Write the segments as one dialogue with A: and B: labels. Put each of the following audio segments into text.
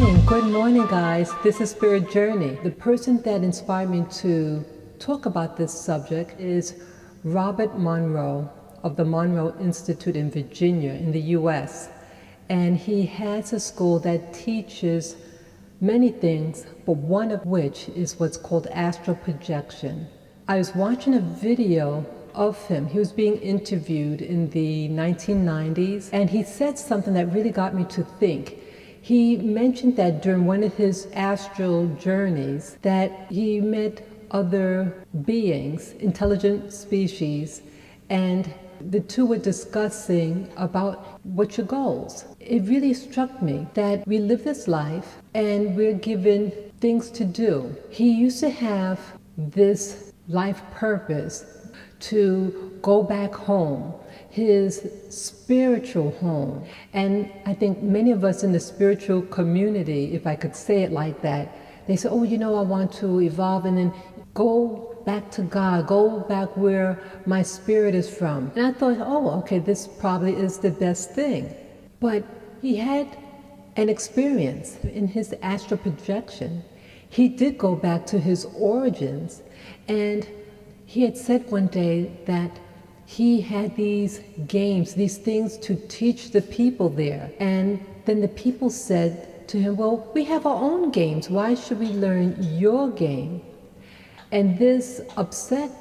A: Good morning, guys. This is Spirit Journey. The person that inspired me to talk about this subject is Robert Monroe of the Monroe Institute in Virginia in the US. And he has a school that teaches many things, but one of which is what's called astral projection. I was watching a video of him. He was being interviewed in the 1990s, and he said something that really got me to think. He mentioned that during one of his astral journeys that he met other beings, intelligent species, and the two were discussing about what's your goals. It really struck me that we live this life and we're given things to do. He used to have this life purpose to go back home, his spiritual home. And I think many of us in the spiritual community, if I could say it like that, they say, oh, I want to evolve and then go back to God, go back where my spirit is from. And I thought, oh, okay, this probably is the best thing. But he had an experience in his astral projection. He did go back to his origins, and he had said one day that he had these games, these things to teach the people there. And then the people said to him, well, we have our own games. Why should we learn your game? And this upset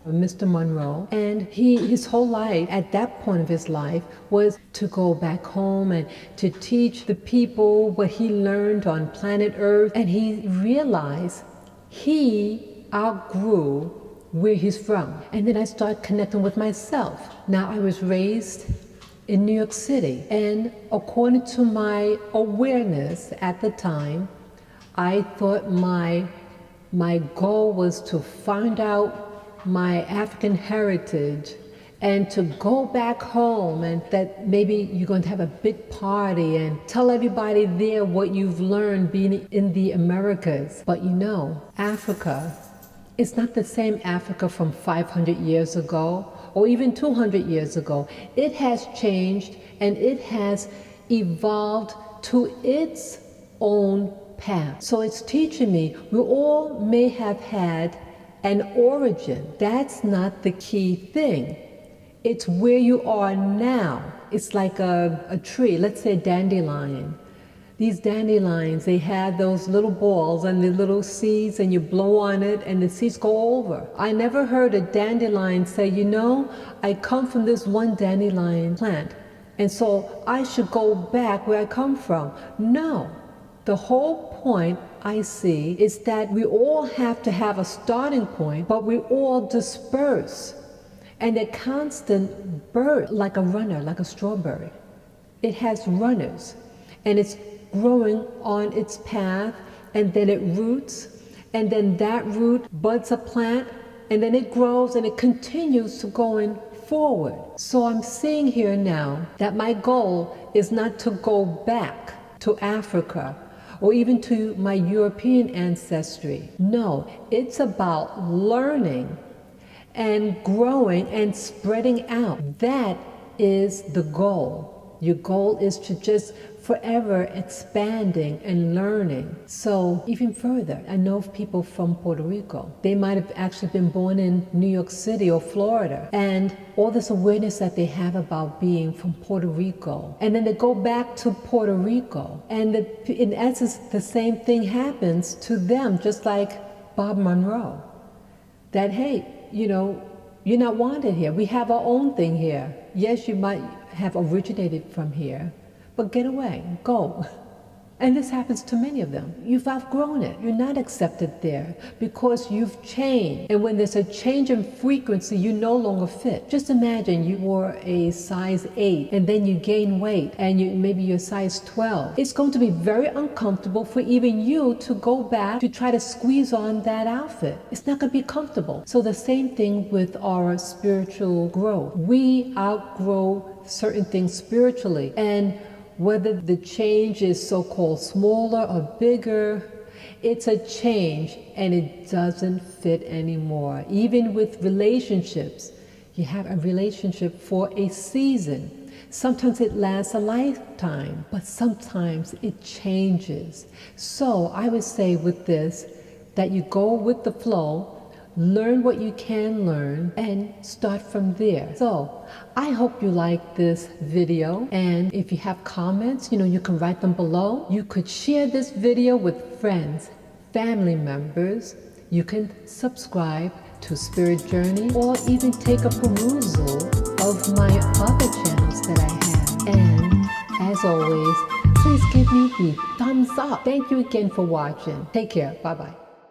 A: Mr. Monroe. And his whole life, at that point of his life, was to go back home and to teach the people what he learned on planet Earth. And he realized he outgrew where he's from. And then I started connecting with myself. Now, I was raised in New York City, and according to my awareness at the time, I thought my goal was to find out my African heritage and to go back home, and that maybe you're going to have a big party and tell everybody there what you've learned being in the Americas. But Africa, it's not the same Africa from 500 years ago or even 200 years ago. It has changed and it has evolved to its own path. So it's teaching me we all may have had an origin. That's not the key thing. It's where you are now. It's like a tree, let's say a dandelion. These dandelions, they have those little balls and the little seeds, and you blow on it and the seeds go over. I never heard a dandelion say, I come from this one dandelion plant, and so I should go back where I come from. No. The whole point I see is that we all have to have a starting point, but we all disperse. And a constant birth, like a runner, like a strawberry. It has runners, and it's growing on its path, and then it roots, and then that root buds a plant, and then it grows and it continues to going forward. So I'm seeing here now that my goal is not to go back to Africa or even to my European ancestry. No, it's about learning and growing and spreading out. That is the goal. Your goal is to just forever expanding and learning. So even further, I know of people from Puerto Rico. They might have actually been born in New York City or Florida, and all this awareness that they have about being from Puerto Rico. And then they go back to Puerto Rico, and in essence, the same thing happens to them, just like Bob Monroe. That, hey, you're not wanted here. We have our own thing here. Yes, you might have originated from here, but get away, go. And this happens to many of them. You've outgrown it. You're not accepted there because you've changed. And when there's a change in frequency, you no longer fit. Just imagine you were a size 8 and then you gain weight and maybe you're size 12. It's going to be very uncomfortable for even you to go back to try to squeeze on that outfit. It's not going to be comfortable. So the same thing with our spiritual growth. We outgrow certain things spiritually, and whether the change is so-called smaller or bigger, it's a change and it doesn't fit anymore. Even with relationships, you have a relationship for a season. Sometimes it lasts a lifetime, but sometimes it changes. So I would say with this, that you go with the flow, learn what you can learn, and start from there. So I hope you like this video, and if you have comments, you can write them below. You could share this video with friends, family members. You can subscribe to Spirit Journey, or even take a perusal of my other channels that I have. And as always, please give me the thumbs up. Thank you again for watching. Take care. Bye-bye.